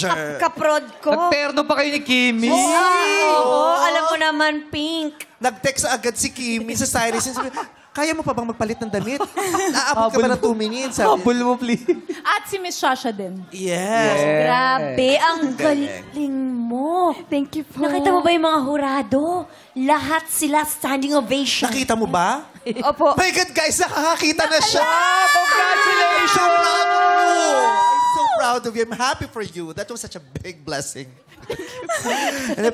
manager. Kaprod ko. Nagterno pa kayo ni Kimi. Oo, alam mo naman, pink. Nag-text agad si Kimi sa stylist. Sabi, kaya mo pa bang magpalit ng damit? Naabot ka pa ng 2 minutes. Sabi, Habol mo, please. At si Miss Shasha din. yes. Grabe, ang galing mo. Thank you po. Nakita mo ba yung mga hurado? Lahat sila standing ovation. Nakita mo ba? Opo. My God, guys, nakakakita na siya. Congratulations! I'm so proud of you. I'm happy for you. That was such a big blessing.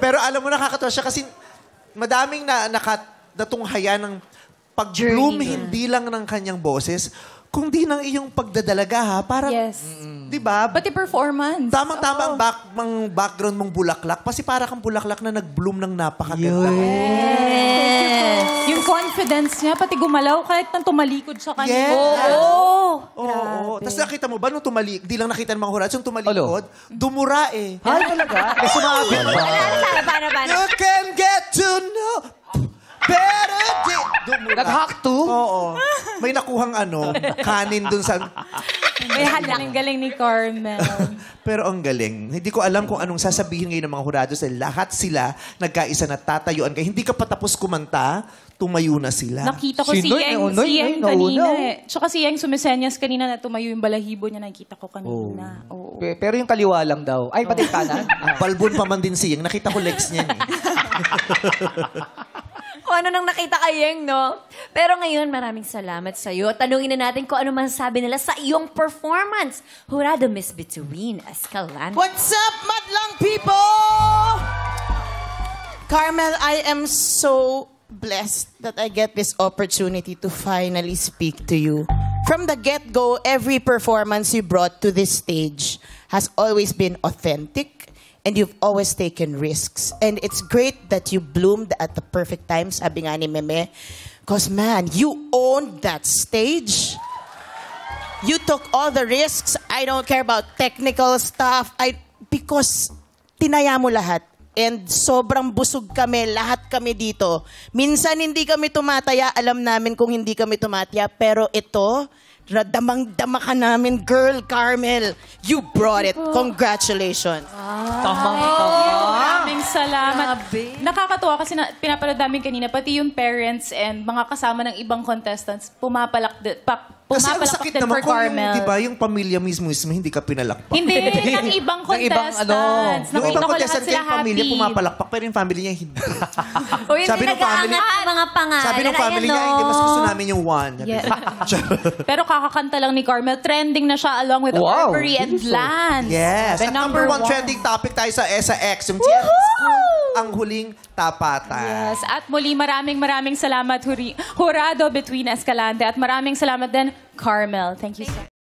Pero alam mo, nakakatawa siya kasi madaming natunghayan ng pag-bloom hindi lang ng kanyang boses, kundi ng iyong pagdadalaga, ha? Parang, Yes. di ba? Pati performance. Tamang-tama ang background mong bulaklak. Kasi para kang bulaklak na nag-bloom ng napakaganda. Yung confidence niya, pati gumalaw kahit nang tumalikod sa kanya. Yes. Oo. Tapos nakita mo ba nung di lang nakita ng mga hurats, yung tumalikod, dumura eh. Ay, talaga? May sumabit ba? Paano? You can get to know better. Dumura. Nag-hack to? Oo. May nakuhang kanin dun sa... May galing ni Carmel. Pero ang galing. Hindi ko alam kung anong sasabihin ngayon ng mga hurados. Lahat sila nagkaisa na tatayuan. Kaya hindi ka pa tapos kumanta, tumayo na sila. Nakita ko Sino? si Yeng kanina eh. Tsaka si Yeng sumisenyas kanina na tumayo yung balahibo niya. Nakita ko kanina. Oo. Pero yung kaliwa lang daw. Ay, pati kanan? Balbon pa man din si Yeng. Nakita ko legs niya. Kung ano nang nakita kay Yeng, no? Pero ngayon, maraming salamat sa'yo. Tanungin na natin kung ano masasabi nila sa iyong performance. Hurado Miss Between Escalante. What's up, madlang people? Carmel, I am so blessed that I get this opportunity to finally speak to you. From the get-go, every performance you brought to this stage has always been authentic, and you've always taken risks. And it's great that you bloomed at the perfect time, sabi nga ni Meme. Because, man, you owned that stage. You took all the risks. I don't care about technical stuff. Because tinaya mo lahat. And sobrang busog kami, lahat kami dito. Minsan hindi kami tumataya, alam namin kung hindi kami tumataya. Pero ito, damang-dama ka namin, girl, Carmel. You brought it. Congratulations. Maraming salamat. Nakakatuwa kasi pinapanood namin kanina, pati yung parents and mga kasama ng ibang contestants, pumapalak Kasi ang sakit din naman for Carmel. di ba, yung pamilya mismo hindi ka pinalakpak. Hindi, ng ibang contestants. Yung ibang Nakita ko lahat contestant sila yung pamilya happy. pumapalakpak, pero yung family niya hindi. Uy, Sabi hindi ng family- nag-aangat ng mga pangalan. Sabi ng family niya, Ayan, hindi, mas gusto no? namin yung one. Yeah. Pero kakakanta lang ni Carmel, trending na siya along with Aubrey and Lance. Yes. The At number one trending topic tayo sa SX, yung TNT School, ang huling tapatan. Yes. At muli, maraming salamat, Hurado Between Escalante. At maraming salamat din, Carmel. Thank you so much.